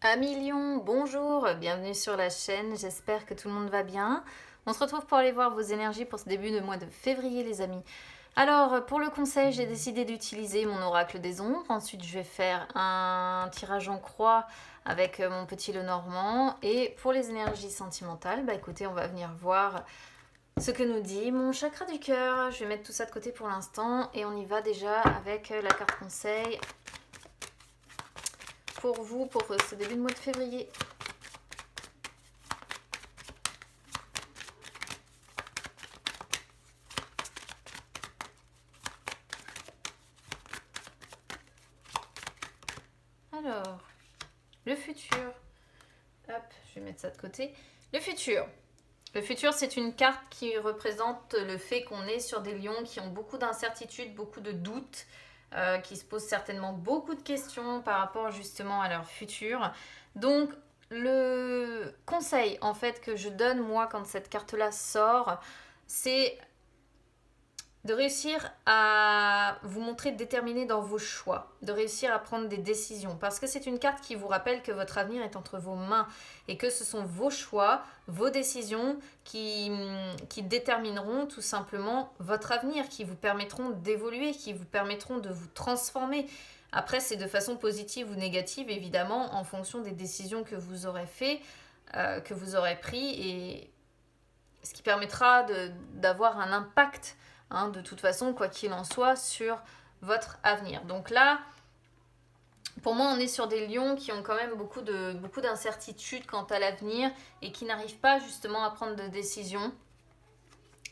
Amis Lion, bonjour, bienvenue sur la chaîne, j'espère que tout le monde va bien. On se retrouve pour aller voir vos énergies pour ce début de mois de février les amis. Alors pour le conseil, j'ai décidé d'utiliser mon oracle des ombres. Ensuite je vais faire un tirage en croix avec mon petit Lenormand. Et pour les énergies sentimentales, bah écoutez, on va venir voir ce que nous dit mon chakra du cœur. Je vais mettre tout ça de côté pour l'instant et on y va déjà avec la carte conseil pour vous pour ce début de mois de février. Alors, le futur. Hop, je vais mettre ça de côté. Le futur. Le futur, c'est une carte qui représente le fait qu'on est sur des lions qui ont beaucoup d'incertitudes, beaucoup de doutes, qui se posent certainement beaucoup de questions par rapport justement à leur futur. Donc, le conseil en fait que je donne moi quand cette carte-là sort, c'est de réussir à vous montrer déterminé dans vos choix, de réussir à prendre des décisions, parce que c'est une carte qui vous rappelle que votre avenir est entre vos mains et que ce sont vos choix, vos décisions qui détermineront tout simplement votre avenir, qui vous permettront d'évoluer, qui vous permettront de vous transformer. Après, c'est de façon positive ou négative, évidemment, en fonction des décisions que vous aurez fait, que vous aurez pris, et ce qui permettra d'avoir un impact de toute façon, quoi qu'il en soit, sur votre avenir. Donc là, pour moi, on est sur des lions qui ont quand même beaucoup d'incertitudes quant à l'avenir et qui n'arrivent pas justement à prendre de décisions.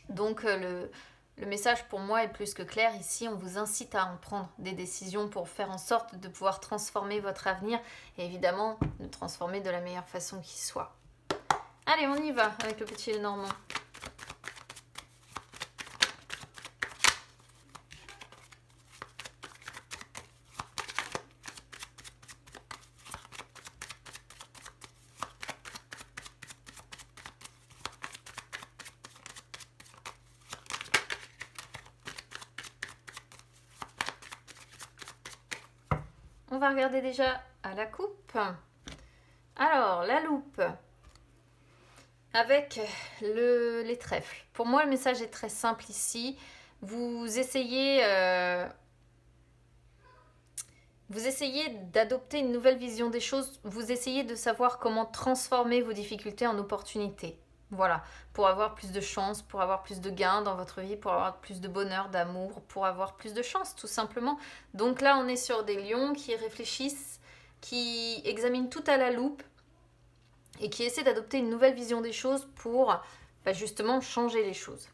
Donc le message pour moi est plus que clair. Ici, on vous incite à en prendre des décisions pour faire en sorte de pouvoir transformer votre avenir et évidemment de transformer de la meilleure façon qui soit. Allez, on y va avec le petit Lenormand. On va regarder déjà à la coupe. Alors, la loupe avec les trèfles. Pour moi, le message est très simple ici. Vous essayez d'adopter une nouvelle vision des choses. Vous essayez de savoir comment transformer vos difficultés en opportunités. Voilà, pour avoir plus de chance, pour avoir plus de gains dans votre vie, pour avoir plus de bonheur, d'amour, pour avoir plus de chance, tout simplement. Donc là, on est sur des lions qui réfléchissent, qui examinent tout à la loupe et qui essaient d'adopter une nouvelle vision des choses pour justement changer les choses.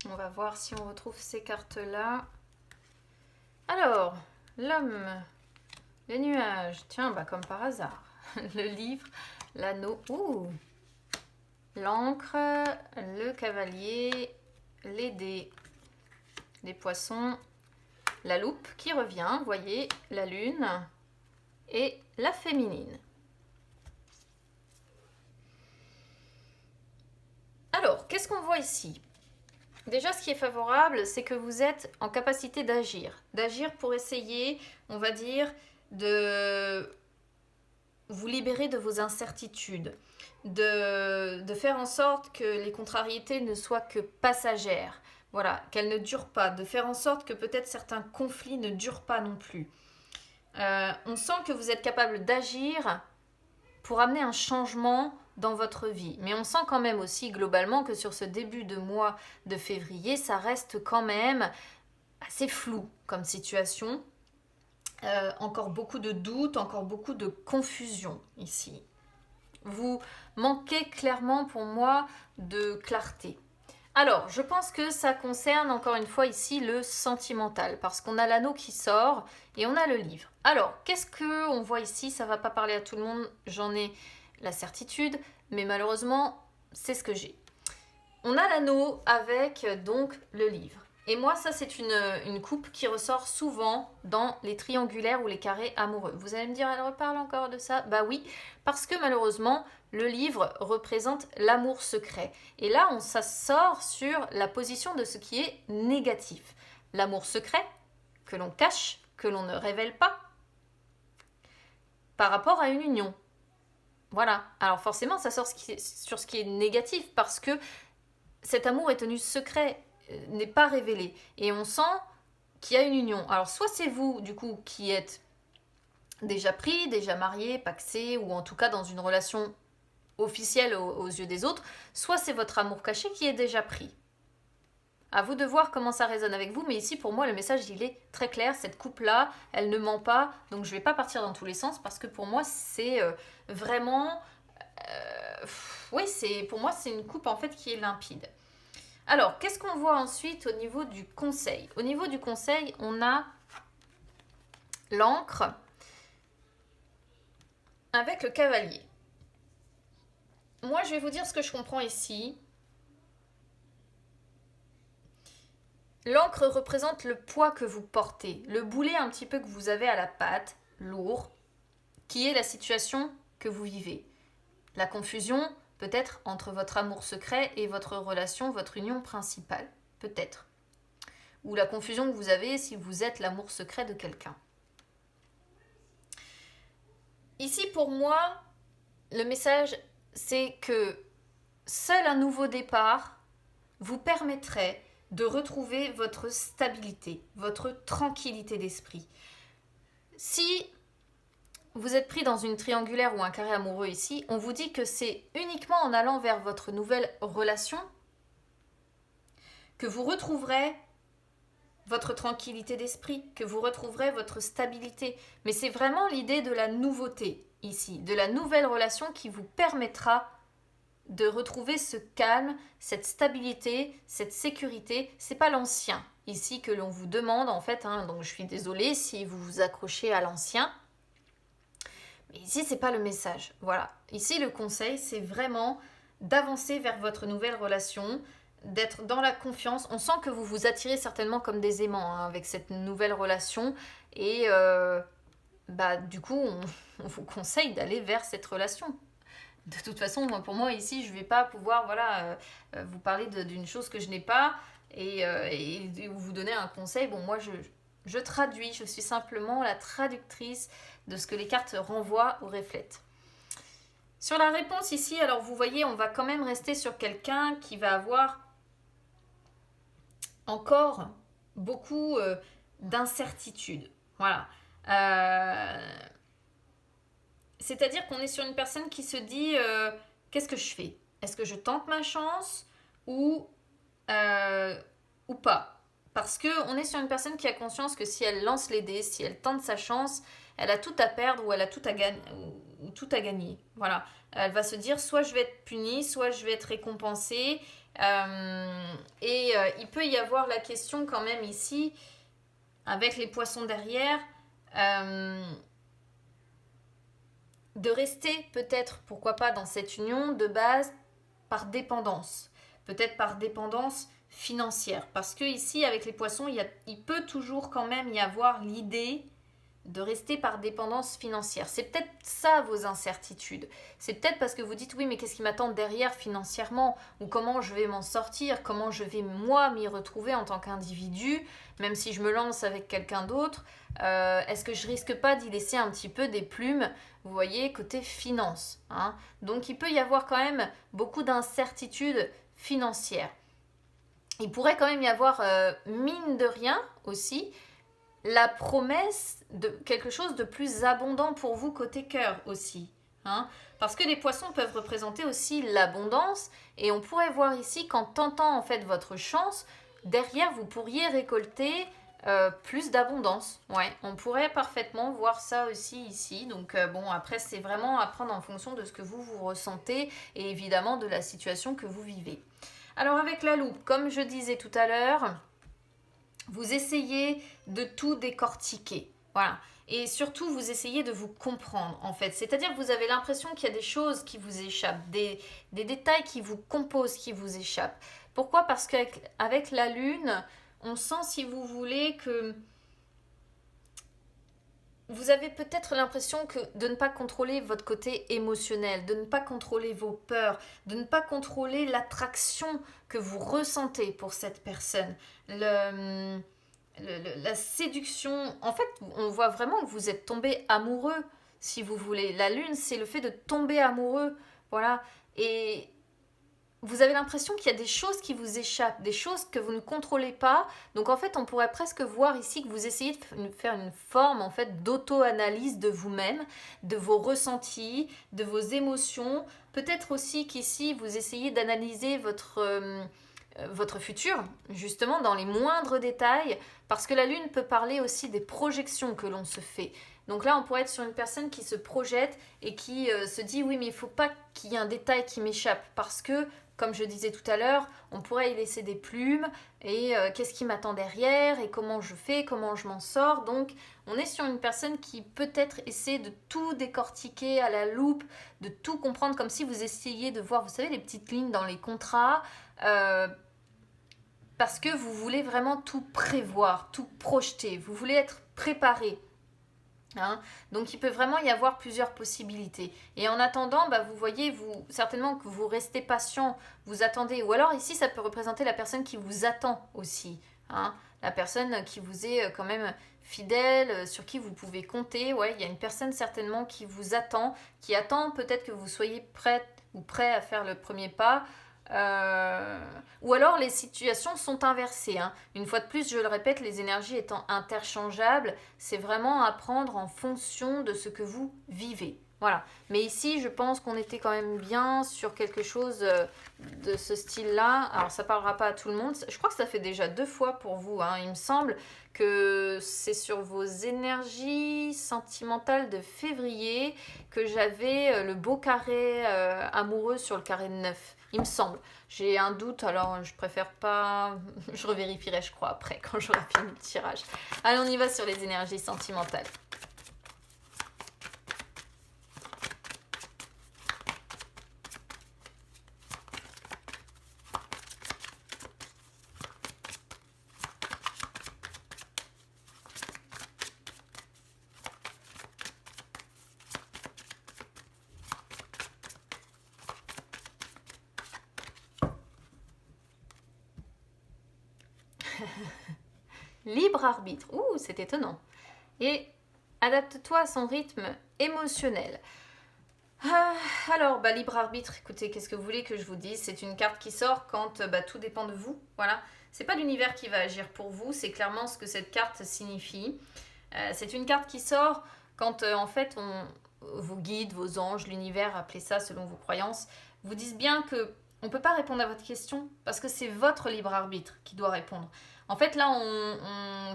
On va voir si on retrouve ces cartes-là. Alors, l'homme, les nuages, tiens, comme par hasard. Le livre, l'anneau, l'encre, le cavalier, les dés, les poissons, la loupe qui revient, vous voyez, la lune et la féminine. Alors, qu'est-ce qu'on voit ici ? Déjà, ce qui est favorable, c'est que vous êtes en capacité d'agir. D'agir pour essayer, on va dire, de vous libérer de vos incertitudes. De faire en sorte que les contrariétés ne soient que passagères. Voilà, qu'elles ne durent pas. De faire en sorte que peut-être certains conflits ne durent pas non plus. On sent que vous êtes capable d'agir pour amener un changement dans votre vie. Mais on sent quand même aussi globalement que sur ce début de mois de février, ça reste quand même assez flou comme situation. Encore beaucoup de doutes, encore beaucoup de confusion ici. Vous manquez clairement pour moi de clarté. Alors, je pense que ça concerne encore une fois ici le sentimental, parce qu'on a l'anneau qui sort et on a le livre. Alors, qu'est-ce qu'on voit ici? Ça ne va pas parler à tout le monde, j'en ai la certitude, mais malheureusement, c'est ce que j'ai. On a l'anneau avec donc le livre. Et moi, ça, c'est une coupe qui ressort souvent dans les triangulaires ou les carrés amoureux. Vous allez me dire, elle reparle encore de ça? Bah oui, parce que malheureusement, le livre représente l'amour secret. Et là, ça sort sur la position de ce qui est négatif. L'amour secret, que l'on cache, que l'on ne révèle pas, par rapport à une union. Voilà. Alors forcément, ça sort sur ce qui est négatif, parce que cet amour est tenu secret, n'est pas révélé. Et on sent qu'il y a une union. Alors soit c'est vous, du coup, qui êtes déjà pris, déjà marié, pacsé, ou en tout cas dans une relation officielle aux yeux des autres, soit c'est votre amour caché qui est déjà pris. À vous de voir comment ça résonne avec vous, mais ici pour moi le message il est très clair, cette coupe-là, elle ne ment pas, donc je ne vais pas partir dans tous les sens parce que pour moi c'est vraiment... oui, pour moi c'est une coupe en fait qui est limpide. Alors, qu'est-ce qu'on voit ensuite au niveau du conseil? Au niveau du conseil, on a l'encre avec le cavalier. Moi, je vais vous dire ce que je comprends ici. L'encre représente le poids que vous portez, le boulet un petit peu que vous avez à la patte, lourd, qui est la situation que vous vivez. La confusion, peut-être, entre votre amour secret et votre relation, votre union principale. Peut-être. Ou la confusion que vous avez si vous êtes l'amour secret de quelqu'un. Ici, pour moi, le message, c'est que seul un nouveau départ vous permettrait de retrouver votre stabilité, votre tranquillité d'esprit. Si vous êtes pris dans une triangulaire ou un carré amoureux ici, on vous dit que c'est uniquement en allant vers votre nouvelle relation que vous retrouverez votre tranquillité d'esprit, que vous retrouverez votre stabilité. Mais c'est vraiment l'idée de la nouveauté ici, de la nouvelle relation qui vous permettra de retrouver ce calme, cette stabilité, cette sécurité. C'est pas l'ancien ici que l'on vous demande en fait, hein, donc je suis désolée si vous vous accrochez à l'ancien. Mais ici, c'est pas le message. Voilà. Ici, le conseil, c'est vraiment d'avancer vers votre nouvelle relation, d'être dans la confiance. On sent que vous vous attirez certainement comme des aimants hein, avec cette nouvelle relation. Et du coup, on vous conseille d'aller vers cette relation. De toute façon, pour moi, ici, je ne vais pas pouvoir vous parler d'une chose que je n'ai pas et vous donner un conseil. Bon, moi, je traduis, je suis simplement la traductrice de ce que les cartes renvoient ou reflètent. Sur la réponse ici, alors vous voyez, on va quand même rester sur quelqu'un qui va avoir encore beaucoup d'incertitudes. Voilà. C'est-à-dire qu'on est sur une personne qui se dit qu'est-ce que je fais? Est-ce que je tente ma chance ou pas? Parce qu'on est sur une personne qui a conscience que si elle lance les dés, si elle tente sa chance, elle a tout à perdre ou elle a tout à gagner. Voilà. Elle va se dire soit je vais être punie, soit je vais être récompensée. Il peut y avoir la question quand même ici, avec les poissons derrière, de rester peut-être, pourquoi pas, dans cette union de base par dépendance. Peut-être par dépendance financière. Parce que ici, avec les poissons, il peut toujours quand même y avoir l'idée de rester par dépendance financière. C'est peut-être ça vos incertitudes. C'est peut-être parce que vous dites oui, mais qu'est-ce qui m'attend derrière financièrement? Ou comment je vais m'en sortir? Comment je vais moi m'y retrouver en tant qu'individu? Même si je me lance avec quelqu'un d'autre, est-ce que je risque pas d'y laisser un petit peu des plumes? Vous voyez, côté finance. Hein. Donc il peut y avoir quand même beaucoup d'incertitudes financières. Il pourrait quand même y avoir, mine de rien aussi, la promesse de quelque chose de plus abondant pour vous côté cœur aussi. Hein. Parce que les poissons peuvent représenter aussi l'abondance et on pourrait voir ici qu'en tentant en fait votre chance, derrière vous pourriez récolter plus d'abondance. Ouais, on pourrait parfaitement voir ça aussi ici. Donc après c'est vraiment à prendre en fonction de ce que vous ressentez et évidemment de la situation que vous vivez. Alors avec la loupe, comme je disais tout à l'heure, vous essayez de tout décortiquer. Voilà. Et surtout, vous essayez de vous comprendre, en fait. C'est-à-dire que vous avez l'impression qu'il y a des choses qui vous échappent, des détails qui vous composent, qui vous échappent. Pourquoi? Parce qu'avec la lune, on sent, si vous voulez, que vous avez peut-être l'impression de ne pas contrôler votre côté émotionnel, de ne pas contrôler vos peurs, de ne pas contrôler l'attraction que vous ressentez pour cette personne. La séduction, en fait, on voit vraiment que vous êtes tombé amoureux, si vous voulez. La lune, c'est le fait de tomber amoureux, voilà. Et vous avez l'impression qu'il y a des choses qui vous échappent, des choses que vous ne contrôlez pas. Donc en fait, on pourrait presque voir ici que vous essayez de faire une forme en fait d'auto-analyse de vous-même, de vos ressentis, de vos émotions. Peut-être aussi qu'ici, vous essayez d'analyser votre futur, justement dans les moindres détails, parce que la lune peut parler aussi des projections que l'on se fait. Donc là, on pourrait être sur une personne qui se projette et qui se dit oui, mais il ne faut pas qu'il y ait un détail qui m'échappe, parce que comme je disais tout à l'heure, on pourrait y laisser des plumes et qu'est-ce qui m'attend derrière et comment je fais, comment je m'en sors. Donc on est sur une personne qui peut-être essaie de tout décortiquer à la loupe, de tout comprendre comme si vous essayiez de voir, vous savez, les petites lignes dans les contrats, parce que vous voulez vraiment tout prévoir, tout projeter, vous voulez être préparé. Hein, donc il peut vraiment y avoir plusieurs possibilités. Et en attendant, vous voyez, certainement que vous restez patient, vous attendez. Ou alors ici, ça peut représenter la personne qui vous attend aussi. Hein, la personne qui vous est quand même fidèle, sur qui vous pouvez compter. Ouais, il y a une personne certainement qui vous attend, qui attend peut-être que vous soyez prête ou prêt à faire le premier pas. Ou alors les situations sont inversées. Hein. Une fois de plus, je le répète, les énergies étant interchangeables, c'est vraiment à prendre en fonction de ce que vous vivez. Voilà. Mais ici, je pense qu'on était quand même bien sur quelque chose de ce style-là. Alors, ça ne parlera pas à tout le monde. Je crois que ça fait déjà 2 fois pour vous. Hein. Il me semble que c'est sur vos énergies sentimentales de février que j'avais le beau carré amoureux sur le carré de 9. Il me semble. J'ai un doute, alors je préfère pas... Je revérifierai, je crois, après, quand j'aurai fini le tirage. Allez, on y va sur les énergies sentimentales. Libre arbitre. Ouh, c'est étonnant. Et adapte-toi à son rythme émotionnel. Alors, libre arbitre, écoutez, qu'est-ce que vous voulez que je vous dise? C'est une carte qui sort quand tout dépend de vous. Voilà. C'est pas l'univers qui va agir pour vous, c'est clairement ce que cette carte signifie. C'est une carte qui sort quand, en fait, vos guides, vos anges, l'univers, appelez ça selon vos croyances, vous disent bien que on ne peut pas répondre à votre question parce que c'est votre libre arbitre qui doit répondre. En fait, là,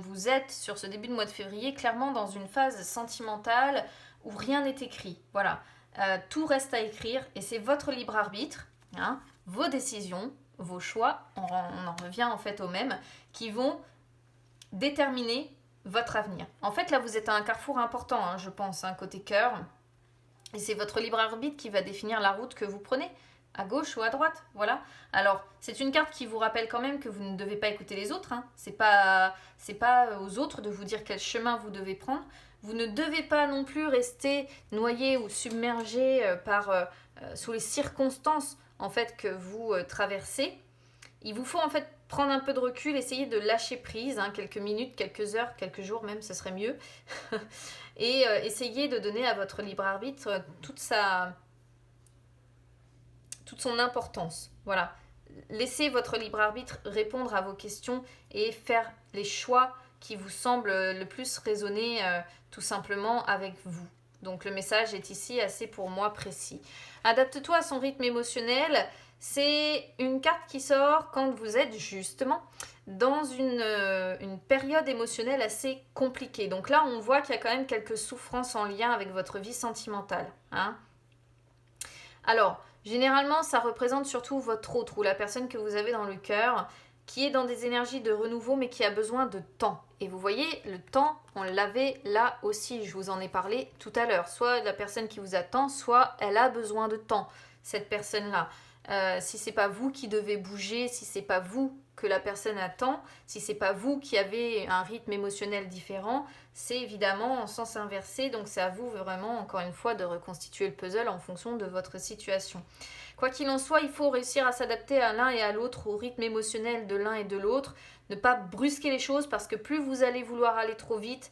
vous êtes sur ce début de mois de février clairement dans une phase sentimentale où rien n'est écrit. Voilà. Tout reste à écrire et c'est votre libre arbitre, hein, vos décisions, vos choix, on en revient en fait au même, qui vont déterminer votre avenir. En fait, là, vous êtes à un carrefour important, hein, je pense, hein, côté cœur. Et c'est votre libre arbitre qui va définir la route que vous prenez, à gauche ou à droite, voilà. Alors, c'est une carte qui vous rappelle quand même que vous ne devez pas écouter les autres. Hein. C'est pas aux autres de vous dire quel chemin vous devez prendre. Vous ne devez pas non plus rester noyé ou submergé sous les circonstances en fait que vous traversez. Il vous faut en fait prendre un peu de recul, essayer de lâcher prise, hein, quelques minutes, quelques heures, quelques jours même, ce serait mieux. Et essayer de donner à votre libre arbitre toute son importance. Voilà. Laissez votre libre arbitre répondre à vos questions et faire les choix qui vous semblent le plus résonner tout simplement avec vous. Donc le message est ici assez pour moi précis. Adapte-toi à son rythme émotionnel. C'est une carte qui sort quand vous êtes justement dans une période émotionnelle assez compliquée. Donc là, on voit qu'il y a quand même quelques souffrances en lien avec votre vie sentimentale. Hein. Alors, généralement, ça représente surtout votre autre ou la personne que vous avez dans le cœur qui est dans des énergies de renouveau mais qui a besoin de temps. Et vous voyez, le temps, on l'avait là aussi, je vous en ai parlé tout à l'heure. Soit la personne qui vous attend, soit elle a besoin de temps, cette personne-là. Si c'est pas vous qui devez bouger, si c'est pas vous que la personne attend, si c'est pas vous qui avez un rythme émotionnel différent, c'est évidemment en sens inversé, donc c'est à vous vraiment, encore une fois, de reconstituer le puzzle en fonction de votre situation. Quoi qu'il en soit, il faut réussir à s'adapter à l'un et à l'autre, au rythme émotionnel de l'un et de l'autre, ne pas brusquer les choses parce que plus vous allez vouloir aller trop vite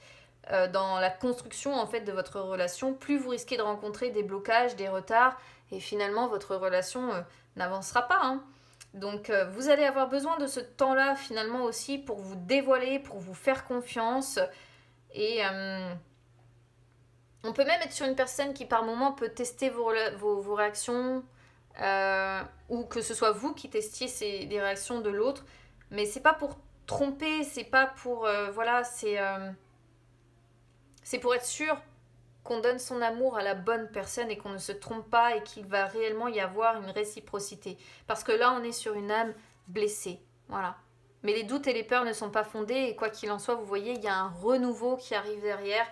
dans la construction en fait de votre relation, plus vous risquez de rencontrer des blocages, des retards et finalement votre relation n'avancera pas. Hein. Donc vous allez avoir besoin de ce temps-là finalement aussi pour vous dévoiler, pour vous faire confiance et on peut même être sur une personne qui par moment peut tester vos réactions ou que ce soit vous qui testiez des réactions de l'autre, mais c'est pas pour tromper, c'est pas pour voilà, c'est pour être sûr qu'on donne son amour à la bonne personne et qu'on ne se trompe pas et qu'il va réellement y avoir une réciprocité. Parce que là, on est sur une âme blessée. Voilà. Mais les doutes et les peurs ne sont pas fondés et quoi qu'il en soit, vous voyez, il y a un renouveau qui arrive derrière.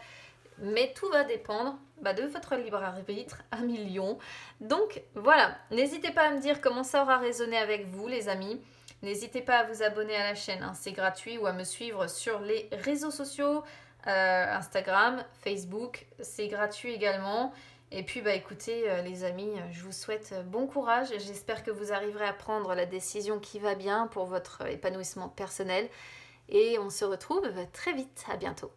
Mais tout va dépendre de votre libre arbitre à millions. Donc voilà, n'hésitez pas à me dire comment ça aura résonné avec vous les amis. N'hésitez pas à vous abonner à la chaîne, hein, c'est gratuit, ou à me suivre sur les réseaux sociaux. Instagram, Facebook, c'est gratuit également. Et puis écoutez les amis, je vous souhaite bon courage. J'espère que vous arriverez à prendre la décision qui va bien pour votre épanouissement personnel. Et on se retrouve très vite. À bientôt.